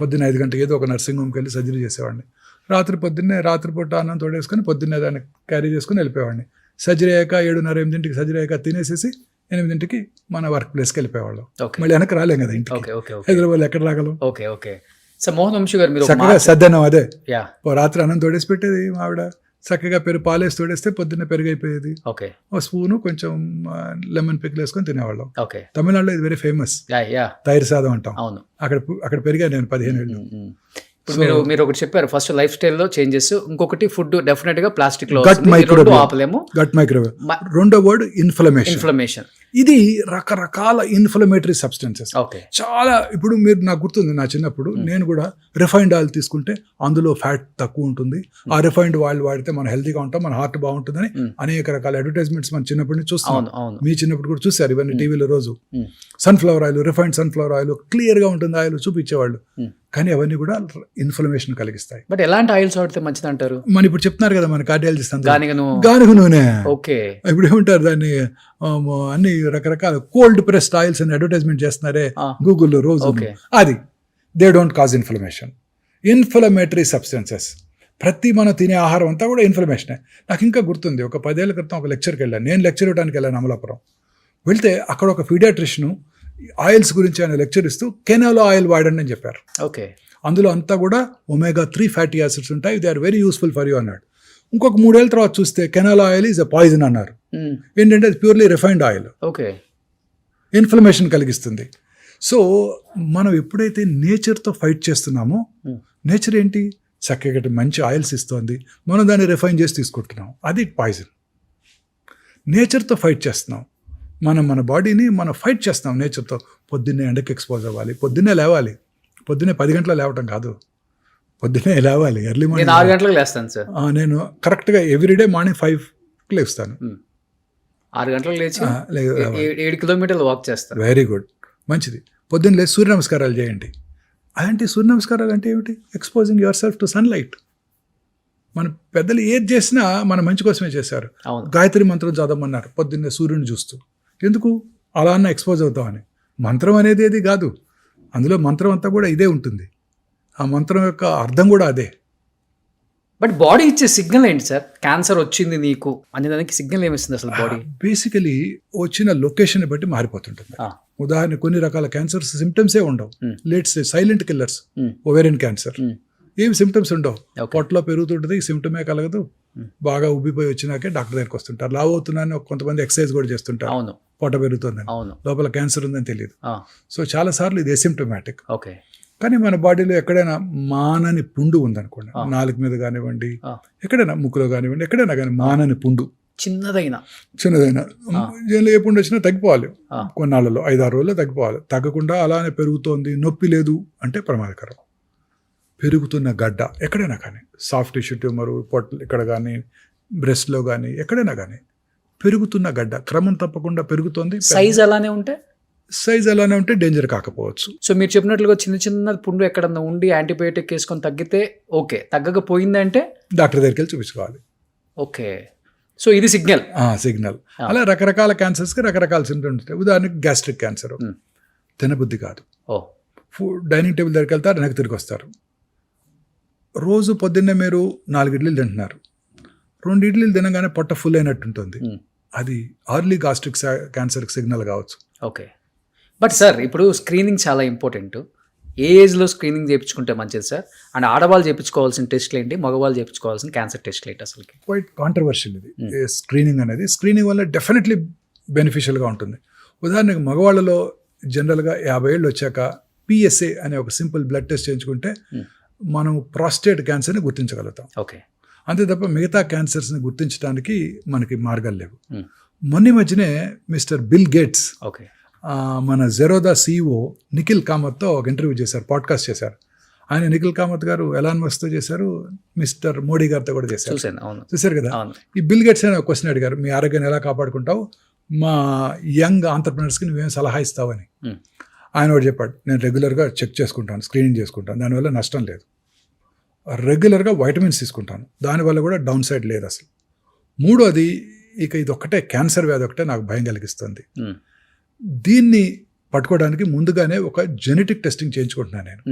పొద్దున్న 5 గంటలకు ఏదో ఒక నర్సింగ్ హోమ్కి వెళ్ళి సర్జరీ చేసేవాడిని. రాత్రిపూట అన్నం తోడేసుకొని పొద్దున్నే దాన్ని క్యారీ చేసుకుని వెళ్ళిపోయేవాడిని. సర్జరీ అయ్యాక 7:30-8 సర్జరీ అయ్యాక తినేసేసి 8 మన వర్క్ ప్లేస్కి వెళ్ళిపోయేవాళ్ళం. మళ్ళీ వెనక్కి రాలేం కదా ఇంటికి. హైదరాబాద్ ఎక్కడ రాగలం? Okay okay sir, Mohan Vamsi గారు మీరు చక్కగా సద్దనం అదే రాత్రి అన్నం తోడేసి పెట్టేది ఆవిడ. చక్కగా పాలేసి తోడేస్తే పొద్దున్నే పెరుగైపోయేది. ఓకే ఓ స్పూను కొంచెం లెమన్ పిక్కలు వేసుకొని తినేవాళ్ళం. ఓకే తమిళనాడులో ఇది వెరీ ఫేమస్, తైరు సాదం అంటాం. అవును, అక్కడ పెరిగా నేను 15 ఏళ్ళు. ఇప్పుడు మీరు ఒకటి చెప్పారు, ఫస్ట్ లైఫ్ స్టైల్లో చేంజెస్, ఇంకొకటి ఫుడ్ డెఫినెట్ గా ప్లాస్టిక్ లో ఆపలేము. Gut microwave. రెండో వర్డ్ ఇన్ఫ్లమేషన్. ఇది రకరకాల ఇన్ఫ్లమేటరీ సబ్స్టెన్సెస్. చాలా. ఇప్పుడు మీరు నాకు గుర్తుంది, నా చిన్నప్పుడు నేను కూడా రిఫైన్డ్ ఆయిల్ తీసుకుంటే అందులో ఫ్యాట్ తక్కువ ఉంటుంది, ఆ రిఫైన్డ్ ఆయిల్ వాడితే మనం హెల్తీగా ఉంటాం, మన హార్ట్ బాగుంటుందని అనేక రకాల అడ్వర్టైజ్మెంట్స్ మన చిన్నప్పటి నుంచి చూస్తాం. మీ చిన్నప్పుడు కూడా చూసారు ఇవన్నీ టీవీలో రోజు. Sunflower oil, refined sunflower oil, clear గా ఉంటుంది ఆయిల్ చూపించేవాళ్ళు. కానీ అవన్నీ కూడా ఇన్ఫ్లమేషన్ కలిగిస్తాయి. బట్ ఎలాంటి ఆయిల్స్ వాడితే మంచిది అంటారు? మన ఇప్పుడు చెప్తున్నారు కదా, మన కార్డియాలజిస్ట్ గానుగ నూనె. ఓకే, ఇప్పుడు ఏమంటారు దాన్ని, అన్ని రకరకాల కోల్డ్ ప్రెస్డ్ ఆయిల్స్ అని అడ్వర్టైజ్మెంట్ చేస్తున్నారే గూగుల్లో రోజు. అది they don't cause inflammation. Inflammatory substances ప్రతి మనం తినే ఆహారం అంతా కూడా ఇన్ఫ్లమేషనే. నాకు ఇంకా గుర్తుంది, ఒక 10 ఏళ్ల క్రితం ఒక లెక్చర్కి వెళ్ళాను. నేను లెక్చర్ ఇవ్వడానికి వెళ్ళాను అమలాపురం. వెళ్తే అక్కడ ఒక పీడియాట్రిషియన్ ఆయిల్స్ గురించి ఆయన లెక్చర్ ఇస్తూ కెనాలో ఆయిల్ వాడండి అని చెప్పారు. ఓకే, అందులో అంతా కూడా omega-3 ఫ్యాటీ యాసిడ్స్ ఉంటాయి, they are very useful for you అన్నాడు. ఇంకొక 3 ఏళ్ళ తర్వాత చూస్తే canola oil is a poison అన్నారు. ఏంటంటే అది purely refined oil. Okay, inflammation కలిగిస్తుంది. సో మనం ఎప్పుడైతే నేచర్తో ఫైట్ చేస్తున్నామో, నేచర్ ఏంటి, చక్కగా మంచి ఆయిల్స్ ఇస్తుంది, మనం దాన్ని రిఫైన్ చేసి తీసుకుంటున్నాం, అది పాయిజన్. నేచర్తో ఫైట్ చేస్తున్నాం, మన బాడీని మనం ఫైట్ చేస్తున్నాం నేచర్తో. పొద్దున్నే ఎండకి ఎక్స్పోజ్ అవ్వాలి, పొద్దున్నే లేవాలి. పొద్దున్నే 10 గంటలకు లేవటం కాదు, పొద్దున్నే లేవాలి. ఎర్లీ మార్నింగ్ 6 గంటలకు లేస్తాను సార్. నేను కరెక్ట్గా ఎవ్రీడే మార్నింగ్ 5కి లేస్తాను. 6 గంటలకు లేచి 7 కిలోమీటర్లు వాక్ చేస్తాను. వెరీ గుడ్, మంచిది. పొద్దున్న లేచి సూర్య నమస్కారాలు చేయండి. అలాంటి సూర్య నమస్కారాలు అంటే ఏమిటి? Exposing your self to sunlight. మన పెద్దలు ఏది చేసినా మన మంచి కోసమే చేశారు. గాయత్రి మంత్రం చదవమన్నారు పొద్దున్నే సూర్యుని చూస్తూ. ఎందుకు? అలా అన్న ఎక్స్పోజ్ అవుతామని. మంత్రం అనేది ఏది కాదు, అందులో మంత్రం అంతా కూడా ఇదే ఉంటుంది. ఆ మంత్రం యొక్క అర్థం కూడా అదే. బట్ బాడీ ఇచ్చే సిగ్నల్ ఏంటి సార్? క్యాన్సర్ వచ్చింది నీకు అనే దానికి సిగ్నల్ ఏమిస్తుంది అసలు బాడీ? బేసికలీ వచ్చిన లొకేషన్ బట్టి మారిపోతుంటుంది. ఉదాహరణ కొన్ని రకాల క్యాన్సర్స్ సిమ్టమ్సే ఉండవు. Let's silent killers, ovarian cancer ఏమి సిమ్టమ్స్ ఉండవు. పొట్టలో పెరుగుతుంటుంది, సిమ్టమే కలగదు. బాగా ఉబ్బిపోయి వచ్చినాకే డాక్టర్ దగ్గరికి వస్తుంటారు. లావు అవుతున్నాను, కొంతమంది ఎక్సర్సైజ్ కూడా చేస్తుంటారు, పొట్ట పెరుగుతుందని, లోపల క్యాన్సర్ ఉందని తెలియదు. సో చాలా సార్లు ఇది ఎసిమ్టమాటిక్. కానీ మన బాడీలో ఎక్కడైనా మానని పుండు ఉందనుకోండి, నాలుగు మీద కానివ్వండి, ఎక్కడైనా ముక్కులో కానివ్వండి, ఎక్కడైనా కానీ మానని పుండు చిన్నదైనా ఏ పుండు వచ్చినా తగ్గిపోవాలి. కొన్నాళ్ళలో 5-6 రోజుల్లో తగ్గిపోవాలి. తగ్గకుండా అలానే పెరుగుతోంది, నొప్పి లేదు అంటే ప్రమాదకరం. పెరుగుతున్న గడ్డ ఎక్కడైనా కానీ, సాఫ్ట్ టిష్యూ ట్యూమరు పొట్ట ఇక్కడ కానీ, బ్రెస్ట్లో కానీ, ఎక్కడైనా కానీ పెరుగుతున్న గడ్డ క్రమం తప్పకుండా పెరుగుతోంది. సైజ్ అలానే ఉంటే డేంజర్ కాకపోవచ్చు. సో మీరు చెప్పినట్లుగా చిన్న చిన్న పుండు ఎక్కడన్నా ఉండి యాంటీబయాటిక్ వేసుకొని తగ్గితే ఓకే, తగ్గకపోయిందంటే డాక్టర్ దగ్గరికి వెళ్ళి చూపించుకోవాలి. ఓకే, సో ఇది సిగ్నల్. అలా రకరకాల క్యాన్సర్స్కి రకరకాల సింటమ్స్ ఉంటాయి. ఉదాహరణకి గ్యాస్ట్రిక్ క్యాన్సర్, తినబుద్ధి కాదు, డైనింగ్ టేబుల్ దగ్గరికి వెళ్తారు, వెనక్కి తిరిగి వస్తారు. రోజు పొద్దున్నే మీరు 4 ఇడ్లీలు తింటున్నారు, 2 ఇడ్లీలు తినగానే పొట్ట ఫుల్ అయినట్టు ఉంటుంది. అది అర్లీ గాస్ట్రిక్ క్యాన్సర్కి సిగ్నల్ కావచ్చు. ఓకే, బట్ సార్ ఇప్పుడు స్క్రీనింగ్ చాలా ఇంపార్టెంట్. ఏ ఏజ్లో స్క్రీనింగ్ చేయించుకుంటే మంచిది సార్? అండ్ ఆడవాళ్ళు చేయించుకోవాల్సిన టెస్ట్లు ఏంటి, మగవాళ్ళు చేయించుకోవాల్సిన క్యాన్సర్ టెస్ట్లు ఏంటి? అసలు క్వైట్ కాంట్రవర్షియల్ ఇది స్క్రీనింగ్ అనేది. స్క్రీనింగ్ వల్ల డెఫినెట్లీ బెనిఫిషియల్గా ఉంటుంది. ఉదాహరణకు మగవాళ్ళలో జనరల్గా 50 ఏళ్ళు వచ్చాక PSA అనే ఒక సింపుల్ బ్లడ్ టెస్ట్ చేయించుకుంటే మనం ప్రాస్టేట్ క్యాన్సర్ని గుర్తించగలుగుతాం. ఓకే, అంతే తప్ప మిగతా క్యాన్సర్స్ని గుర్తించడానికి మనకి మార్గాలు లేవు. మొన్న మధ్యనే మిస్టర్ బిల్ గేట్స్ మన జెరోదా CEO నిఖిల్ కామత్తో ఒక ఇంటర్వ్యూ చేశారు, పాడ్కాస్ట్ చేశారు. ఆయన నిఖిల్ కామత్ గారు ఎలాన్ మస్క్తో చేశారు, మిస్టర్ మోడీ గారితో కూడా చేశారు. చూశారు కదా. ఈ బిల్ గేట్స్ అనే ఒక క్వశ్చన్ అడిగారు, మీ ఆరోగ్యాన్ని ఎలా కాపాడుకుంటావు, మా యంగ్ ఆంటర్ప్రినర్స్కి నువ్వేం సలహా ఇస్తావని. ఆయన కూడా చెప్పాడు, నేను రెగ్యులర్గా చెక్ చేసుకుంటాను, స్క్రీనింగ్ చేసుకుంటాను, దానివల్ల నష్టం లేదు. రెగ్యులర్గా వైటమిన్స్ తీసుకుంటాను, దానివల్ల కూడా డౌన్ సైడ్ లేదు అసలు. మూడోది, ఇక ఇదొక్కటే క్యాన్సర్ వ్యాధి ఒకటే నాకు భయం కలిగిస్తుంది. దీన్ని పట్టుకోవడానికి ముందుగానే ఒక జెనెటిక్ టెస్టింగ్ చేయించుకుంటున్నాను నేను.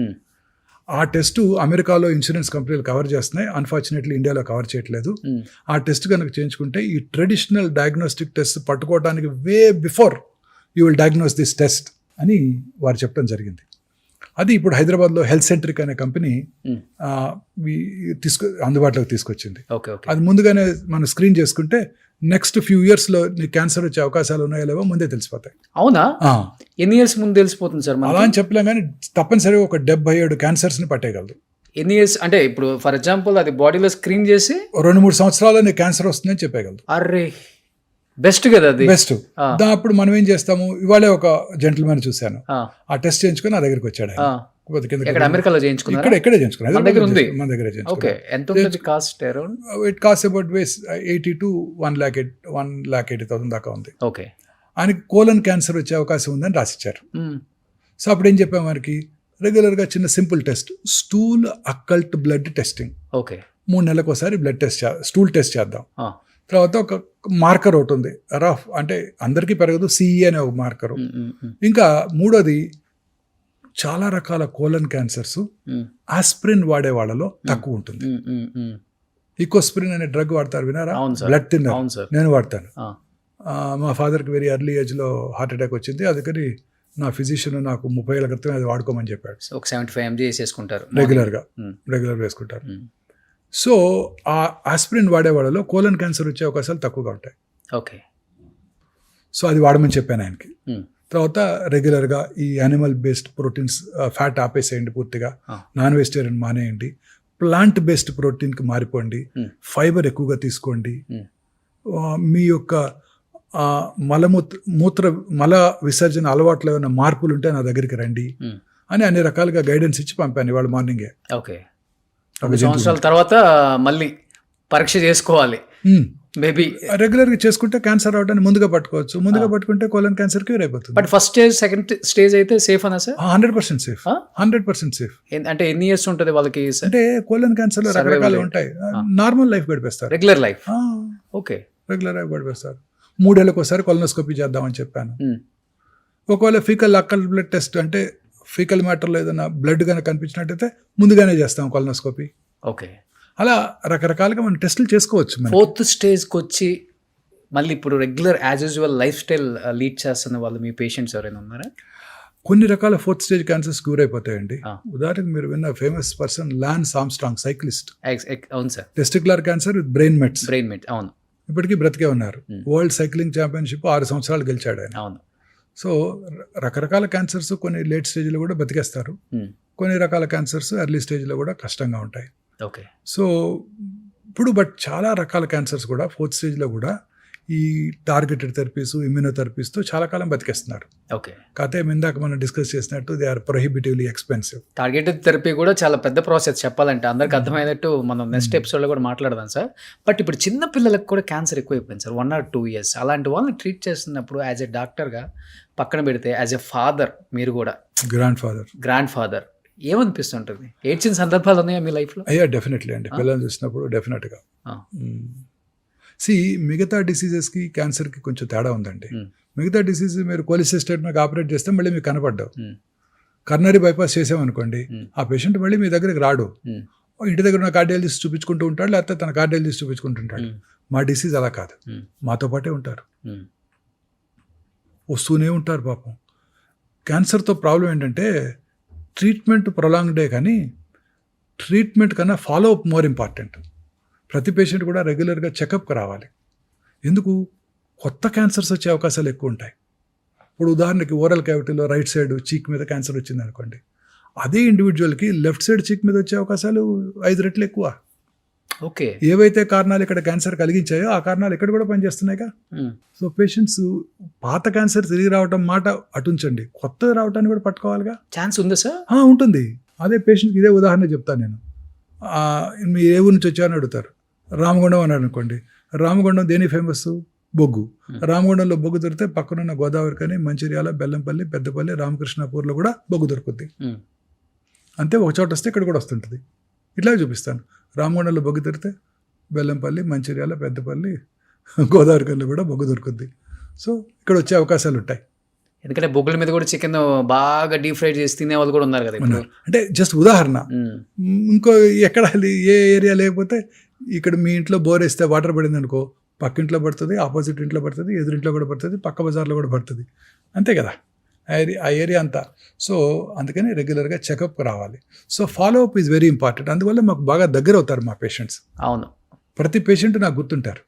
ఆ టెస్ట్ అమెరికాలో ఇన్సూరెన్స్ కంపెనీలు కవర్ చేస్తున్నాయి, అన్ఫార్చునేట్లీ ఇండియాలో కవర్ చేయట్లేదు. ఆ టెస్ట్ కనుక చేయించుకుంటే ఈ ట్రెడిషనల్ డయాగ్నోస్టిక్ టెస్ట్ పట్టుకోవడానికి way before you will diagnose this test అని వారు చెప్పడం జరిగింది. అది ఇప్పుడు హైదరాబాద్లో హెల్త్ సెంట్రిక్ అనే కంపెనీ అందుబాటులోకి తీసుకొచ్చింది. అది ముందుగానే మనం స్క్రీన్ చేసుకుంటే నెక్స్ట్ ఫ్యూ ఇయర్స్లో నీకు క్యాన్సర్ వచ్చే అవకాశాలు ఉన్నాయో లేవో ముందే తెలిసిపోతాయి. అవునా? ఎన్ని ఇయర్స్ ముందు తెలిసిపోతుంది సార్? అలా అని చెప్పలేం, కానీ తప్పనిసరిగా ఒక 77 క్యాన్సర్స్ని పట్టేయగలదు. ఎన్ని ఇయర్స్ అంటే ఇప్పుడు ఫర్ ఎగ్జాంపుల్ అది బాడీలో స్క్రీన్ చేసి 2-3 సంవత్సరాల్లో నీకు క్యాన్సర్ వస్తుందని చెప్పగలదు. అరే బెస్ట్ కదా, అది బెస్ట్. అప్పుడు మనం ఏం చేస్తాము, ఇవాళే ఒక జెంటిల్మెన్ చూశాను, ఆ టెస్ట్ చేయించుకొని నా దగ్గరికి వచ్చాడు. అమెరికాలో చేయించుకున్నారు, ఇక్కడే చేయించుకున్నాను, మన దగ్గర cost around it cost about 80 to 1,80,000 దాకా ఉంది. ఓకే, ఆయనకి కోలన్ క్యాన్సర్ వచ్చే అవకాశం ఉందని రాసిచ్చారు. సో అప్పుడు ఏం చెప్పాము, మనకి రెగ్యులర్గా చిన్న simple test, stool occult blood testing. Okay, 3 నెలలకు ఒకసారి బ్లడ్ టెస్ట్, స్టూల్ టెస్ట్ చేద్దాం. తర్వాత ఒక మార్కర్ ఒకటి ఉంది, రఫ్ అంటే అందరికీ పెరగదు, CE అనే ఒక మార్కరు. ఇంకా మూడోది, చాలా రకాల కోలన్ క్యాన్సర్స్ ఆస్ప్రిన్ వాడే వాళ్ళలో తక్కువ ఉంటుంది. ఈకోస్ప్రిన్ అనే డ్రగ్ వాడతారు, వినారా? Blood thinner. నేను వాడతాను. మా ఫాదర్కి వెరీ ఎర్లీ ఏజ్లో హార్ట్ అటాక్ వచ్చింది, అందుకని నా ఫిజిషియన్ నాకు 30 ఏళ్ల క్రితం అది వాడుకోమని చెప్పాడు. ఒక 75 mg వేసుకుంటారు రెగ్యులర్ వేసుకుంటారు. సో ఆ ఆస్పిరిన్ వాడే వాళ్ళలో కోలన్ క్యాన్సర్ వచ్చే అవకాశాలు తక్కువగా ఉంటాయి. ఓకే, సో అది వాడమని చెప్పాను ఆయనకి. తర్వాత రెగ్యులర్గా ఈ యానిమల్ బేస్డ్ ప్రోటీన్స్, ఫ్యాట్ ఆపేసేయండి పూర్తిగా, నాన్ వెజిటేరియన్ మానేయండి, ప్లాంట్ బేస్డ్ ప్రోటీన్కి మారిపోండి, ఫైబర్ ఎక్కువగా తీసుకోండి, మీ యొక్క మల విసర్జన అలవాట్లు ఏమైనా మార్పులు ఉంటే నా దగ్గరికి రండి అని అన్ని రకాలుగా గైడెన్స్ ఇచ్చి పంపాను ఇవాళ మార్నింగే. ఓకే, 2 సంవత్సరాల తర్వాత మళ్ళీ పరీక్ష చేసుకోవాలి. మేబీ రెగ్యులర్గా చేసుకుంటే క్యాన్సర్ రావడానికి ముందుగా పట్టుకోవచ్చు, ముందుగా పట్టుకుంటే కోలన్ క్యాన్సర్ క్యూర్ అయిపోతుంది. But first stage, second stage అయితే సేఫ్ అనా సార్? 100% సేఫ్. 100% సేఫ్. అంటే ఎన్ని ఇయర్స్ ఉంటుంది వాళ్ళకి? అంటే కోలన్ క్యాన్సర్ లో రకరకాలు ఉంటాయి. నార్మల్ లైఫ్ గడిపేస్తారు, regular life. Okay, regular life గడిపేస్తారు. 3 ఏళ్ళకి ఒకసారి కొలనోస్కోపీ చేద్దామని చెప్పాను. ఒకవేళ ఫీకల్ అక్కల్ బ్లడ్ టెస్ట్ అంటే ఫీకల్ మ్యాటర్లో ఏదైనా బ్లడ్ కనుక కనిపించినట్టయితే ముందుగానే చేస్తాం కొలనోస్కోపీ. ఓకే. అలా రకరకాలుగా మనం టెస్టులు చేసుకోవచ్చు. 4th స్టేజ్కి వచ్చి మళ్ళీ ఇప్పుడు regular as usual life style lead చేస్తున్న వాళ్ళు మీ పేషెంట్స్ ఎవరైనా ఉన్నారా? కొన్ని రకాల 4th స్టేజ్ క్యాన్సర్స్ క్యూర్ అయిపోతాయండి. ఆ. ఉదాహరణకు మీరు విన్న famous person Lance Armstrong, cyclist. అవును sir. Testicular cancer with brain mets, అవును. ఇప్పటికీ బ్రతికే ఉన్నారు. వరల్డ్ సైక్లింగ్ ఛాంపియన్షిప్ 6 సంవత్సరాలు గెలిచాడు ఆయన. అవును. సో రకరకాల క్యాన్సర్స్ కొన్ని లేట్ స్టేజ్లో కూడా బతికేస్తారు, కొన్ని రకాల క్యాన్సర్స్ ఎర్లీ స్టేజ్లో కూడా కష్టంగా ఉంటాయి. ఓకే. సో ఇప్పుడు చాలా రకాల క్యాన్సర్స్ కూడా 4th స్టేజ్లో కూడా ఈ టార్గెటెడ్ థెరపీస్, ఇమ్యూనోథెరపీస్తో చాలా కాలం బతికేస్తున్నారు. ఓకే. కాకపోతే ఇందాక మనం డిస్కస్ చేసినట్టు they are prohibitively expensive. Targeted therapy కూడా చాలా పెద్ద ప్రాసెస్ చెప్పాలంటే, అందరికి అర్థమయ్యేటట్టు మనం నెక్స్ట్ ఎపిసోడ్లో కూడా మాట్లాడదాం సార్. బట్ ఇప్పుడు చిన్న పిల్లలకు కూడా క్యాన్సర్ ఎక్కువైపోయింది సార్, 1 or 2 years. అలాంటి వాళ్ళని ట్రీట్ చేస్తున్నప్పుడు యాజ్ ఎ డాక్టర్గా పక్కన పెడితే యాజ్ ఎ ఫాదర్, మీరు కూడా గ్రాండ్ ఫాదర్, ఏమనిపిస్తుంటుంది? ఏడ్చిన సందర్భాలు ఉన్నాయా మీ లైఫ్లో? అయ్యా డెఫినెట్లీ అండి. పిల్లల్ని చూసినప్పుడు డెఫినెట్గా. మిగతా డిసీజెస్కి క్యాన్సర్కి కొంచెం తేడా ఉందండి. మిగతా డిసీజ్ మీరు కోలిసిస్టేట్ మీకు ఆపరేట్ చేస్తే మళ్ళీ మీకు కనపడ్డావు. కర్నరీ బైపాస్ చేసామనుకోండి, ఆ పేషెంట్ మళ్ళీ మీ దగ్గరికి రాడు. ఇంటి దగ్గర ఉన్న కార్డియాలజిస్ట్ చూపించుకుంటూ ఉంటాడు, లేకపోతే తన కార్డియాలజిస్ట్ చూపించుకుంటుంటాడు. మా డిసీజ్ అలా కాదు, మాతో పాటే ఉంటారు, వస్తూనే ఉంటారు పాపం. క్యాన్సర్తో ప్రాబ్లం ఏంటంటే ట్రీట్మెంట్ ప్రొలాంగ్డే, కానీ ట్రీట్మెంట్ కన్నా ఫాలో అప్ మోర్ ఇంపార్టెంట్. ప్రతి పేషెంట్ కూడా రెగ్యులర్గా చెకప్కి రావాలి. ఎందుకు? కొత్త క్యాన్సర్స్ వచ్చే అవకాశాలు ఎక్కువ ఉంటాయి. ఇప్పుడు ఉదాహరణకి ఓరల్ క్యావిటీలో రైట్ సైడ్ చీక్ మీద క్యాన్సర్ వచ్చింది అనుకోండి, అదే ఇండివిజువల్కి లెఫ్ట్ సైడ్ చీక్ మీద వచ్చే అవకాశాలు 5 రెట్లు ఎక్కువ. ఓకే. ఏవైతే కారణాలు ఇక్కడ క్యాన్సర్ కలిగించాయో ఆ కారణాలు ఇక్కడ కూడా పనిచేస్తున్నాయిగా. సో పేషెంట్స్ పాత క్యాన్సర్ తిరిగి రావటం మాట అటుంచండి, కొత్తది రావటాన్ని కూడా పట్టుకోవాలిగా. ఛాన్స్ ఉందా సార్? ఉంటుంది. అదే పేషెంట్కి ఇదే ఉదాహరణ చెప్తాను నేను. మీ ఏ ఊరి నుంచి వచ్చారని అడుగుతారు. రామగుండం అన్నారు అనుకోండి. రామగుండం దేని ఫేమస్? బొగ్గు. రామగుండంలో బొగ్గు దొరికితే పక్కనున్న గోదావరి కానీ, మంచిర్యాల, బెల్లంపల్లి, పెద్దపల్లి, రామకృష్ణాపూర్లో కూడా బొగ్గు దొరుకుద్ది. అంతే, ఒక చోట వస్తే ఇక్కడ కూడా వస్తుంటుంది. ఇట్లా చూపిస్తాను. రామగుండంలో బొగ్గు దొరికితే బెల్లంపల్లి, మంచిర్యాల, పెద్దపల్లి, గోదావరి కల్లో కూడా బొగ్గు దొరుకుద్ది. సో ఇక్కడ వచ్చే అవకాశాలు ఉంటాయి. ఎందుకంటే బొగ్గుల మీద కూడా చికెన్ బాగా డీప్ ఫ్రై చేసి తినే వాళ్ళు కూడా ఉన్నారు కదా. అంటే జస్ట్ ఉదాహరణ. ఇంకో ఎక్కడ ఏ ఏరియా లేకపోతే ఇక్కడ మీ ఇంట్లో బోర్ వేస్తే వాటర్ పడింది అనుకో, పక్కింట్లో పడుతుంది, ఆపోజిట్ ఇంట్లో పడుతుంది, ఎదురింట్లో కూడా పడుతుంది, పక్క బజార్లో కూడా పడుతుంది. అంతే కదా ఆ ఏరియా అంతా. సో అందుకని రెగ్యులర్గా చెకప్ రావాలి. So follow up is very important. అందువల్ల మాకు బాగా దగ్గర అవుతారు మా పేషెంట్స్. అవును. ప్రతి పేషెంట్ నాకు గుర్తుంటారు,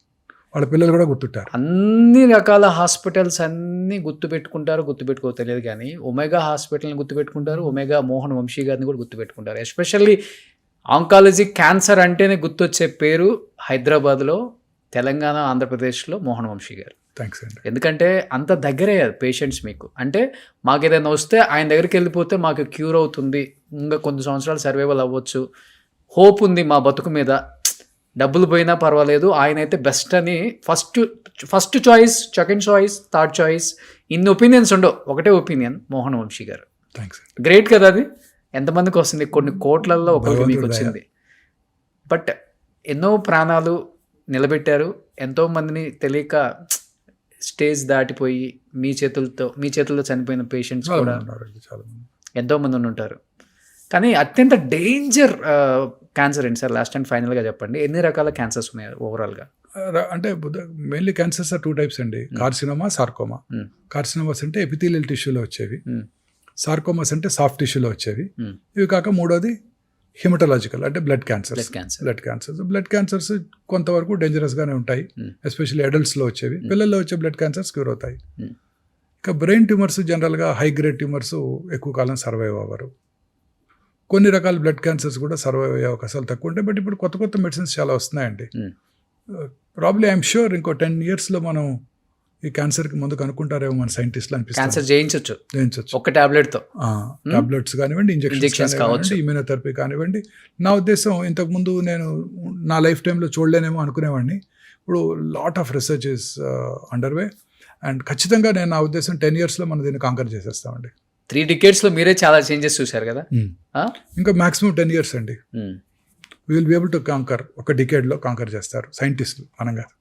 వాళ్ళ పిల్లలు కూడా గుర్తుంటారు. అన్ని రకాల హాస్పిటల్స్ అన్నీ గుర్తుపెట్టుకో తెలియదు, కానీ ఒమేగా హాస్పిటల్ని గుర్తుపెట్టుకుంటారు, ఒమేగా మోహన్ వంశీ గారిని కూడా గుర్తుపెట్టుకుంటారు. ఎస్పెషల్లీ ఆంకాలజీ, క్యాన్సర్ అంటేనే గుర్తొచ్చే పేరు హైదరాబాద్లో, తెలంగాణ, ఆంధ్రప్రదేశ్లో మోహన్ వంశీ గారు. థ్యాంక్స్ అండి. ఎందుకంటే అంత దగ్గరే పేషెంట్స్ మీకు. అంటే మాకు ఏదైనా వస్తే ఆయన దగ్గరికి వెళ్ళిపోతే మాకు క్యూర్ అవుతుంది, ఇంకా కొన్ని సంవత్సరాలు సర్వైవల్ అవ్వచ్చు, హోప్ ఉంది మా బతుకు మీద, డబ్బులు పోయినా పర్వాలేదు, ఆయన అయితే బెస్ట్ అని first choice, second choice, third choice, ఇన్ని ఒపీనియన్స్ ఉండవు, ఒకటే ఒపీనియన్ మోహన్ వంశీ గారు. థ్యాంక్స్. గ్రేట్ కదా అది. ఎంతమందికి వస్తుంది? కొన్ని కోట్లల్లో ఒకరికి మీకు వచ్చింది. బట్ ఎన్నో ప్రాణాలు నిలబెట్టారు, ఎంతోమందిని తెలియక స్టేజ్ దాటిపోయి మీ చేతుల్లో చనిపోయిన పేషెంట్స్ కూడా ఎంతోమంది ఉంటారు. కానీ అత్యంత డేంజర్ క్యాన్సర్ ఏంటి సార్? లాస్ట్ అండ్ ఫైనల్గా చెప్పండి, ఎన్ని రకాల క్యాన్సర్స్ ఉన్నాయి ఓవరాల్గా? అంటే మెయిన్లీ క్యాన్సర్స్ 2 types అండి. Carcinoma, sarcoma. కార్సినోమాస్ అంటే ఎపిథీలియల్ టిష్యూలో వచ్చేవి, సార్కోమాస్ అంటే సాఫ్ట్ టిష్యూలో వచ్చేవి. ఇవి కాక మూడోది హిమటలాజికల్ అంటే బ్లడ్ క్యాన్సర్స్. బ్లడ్ క్యాన్సర్స్ కొంతవరకు డేంజరస్గానే ఉంటాయి, ఎస్పెషల్లీ అడల్ట్స్లో వచ్చేవి. పిల్లల్లో వచ్చే బ్లడ్ క్యాన్సర్స్ క్యూర్ అవుతాయి. ఇక బ్రెయిన్ ట్యూమర్స్ జనరల్గా హై గ్రేడ్ ట్యూమర్స్ ఎక్కువ కాలం సర్వైవ్ అవ్వరు. కొన్ని రకాల బ్లడ్ క్యాన్సర్స్ కూడా సర్వైవ్ అయ్యే అవకాశాలు తక్కువ ఉంటాయి. బట్ ఇప్పుడు కొత్త మెడిసిన్స్ చాలా వస్తున్నాయండి. ప్రాబ్లీ ఐఎమ్ షూర్ ఇంకో 10 yearsలో మనం ఈ క్యాన్సర్కి ముందు కనుక్కుంటారేమో మన సైంటిస్టులు అనిపిస్తుంది. క్యాన్సర్ జయించవచ్చు ఒక టాబ్లెట్తో. టాబ్లెట్స్ కానివ్వండి, ఇంజెక్షన్స్ కావచ్చు, ఇమ్యూనోథెరపీ కానివ్వండి. నా ఉద్దేశం ఇంతకుముందు నేను నా లైఫ్ టైంలో చూడలేనేమో అనుకునేవాడిని. ఇప్పుడు lot of research is underway and ఖచ్చితంగా నేను నా ఉద్దేశం 10 yearsలో మనం దీన్ని కాంకర్ చేసేస్తామండి. 3 decades మీరే చాలా చేంజెస్ చూశారు కదా. ఇంకా మాక్సిమం 10 years అండి. We will be able to conquer. ఒక డికేడ్లో కాంకర్ చేస్తారు సైంటిస్టులు, మనం కాదు.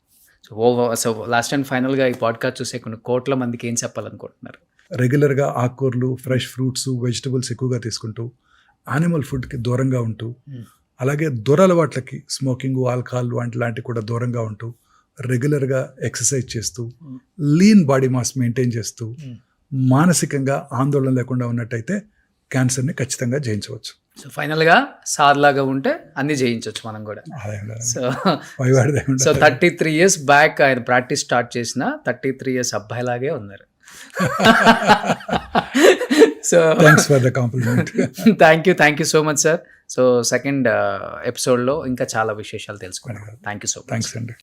సో లాస్ట్ అండ్ ఫైనల్గా ఈ పాడ్కాస్ట్ చూసే కొన్ని కోట్ల మందికి ఏం చెప్పాలనుకుంటున్నారు? రెగ్యులర్గా ఆకుకూరలు, ఫ్రెష్ ఫ్రూట్స్, వెజిటబుల్స్ ఎక్కువగా తీసుకుంటూ, యానిమల్ ఫుడ్కి దూరంగా ఉంటూ, అలాగే దురలవాట్లకి స్మోకింగ్, ఆల్కహాల్ లాంటివి కూడా దూరంగా ఉంటూ, రెగ్యులర్గా ఎక్సర్సైజ్ చేస్తూ, లీన్ బాడీ మాస్ మెయింటైన్ చేస్తూ, మానసికంగా ఆందోళన లేకుండా ఉన్నట్టయితే క్యాన్సర్ని ఖచ్చితంగా జయించవచ్చు. సో ఫైనల్గా సార్లాగా ఉంటే అన్ని జయించవచ్చు మనం కూడా. సో 33 years బ్యాక్ ఆయన ప్రాక్టీస్ స్టార్ట్ చేసిన 33 years అబ్బాయిలాగే ఉన్నారు. So thanks for the complement. Thank you so much sir. So second ఎపిసోడ్లో ఇంకా చాలా విశేషాలు తెలుసుకున్నాం. Thank you so much. Thanks అండి.